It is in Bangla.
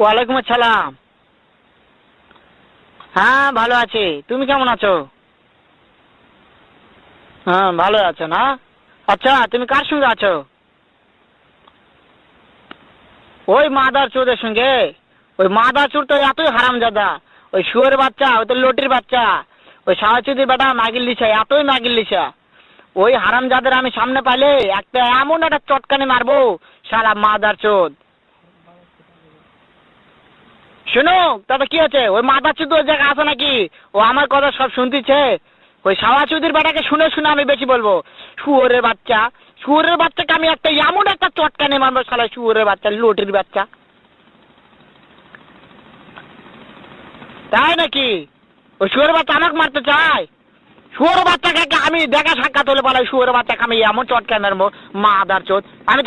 ওয়ালাইকুম আসসালাম। হ্যাঁ ভালো আছি, তুমি কেমন আছো? হ্যাঁ ভালো আছো না? আচ্ছা তুমি কার সঙ্গে আছো? ওই মাদার চোদের সঙ্গে। ওই মাদার চোর তো এতই হারামজাদা। ওই শুয়োরের বাচ্চা, ওই তো লটির বাচ্চা, ওই সাহাচুদির বেটা মাগির লিসা, এতই মাগির লিসা। ওই হারামজাদের আমি সামনে পাইলে একটা এমন একটা চটকানি মারবো, শালা মাদার চোদ। শুনো, তবে কি আছে, ওই মাদার চোদ ওই জায়গায় আছে নাকি? ও আমার কথা সব শুনতিছে। ওই সাহাচুদির বেটাকে শুনে শুনে আমি বেশি বলবো। শুয়োরের বাচ্চা, শুয়োরের বাচ্চাকে আমি একটা এমন একটা চটকানি মারবো, শালা শুয়োরের বাচ্চা, লটির বাচ্চা। তাই নাকি? ওই শুয়োরের বাচ্চা আমাকে মারতে চায়? শুয়োরের বাচ্চাকে আমি দেখা সাক্ষাৎ হলে বলে শুয়োরের বাচ্চাকে আমি এমন চটকানি মারবো, মাদার চোদ। আমি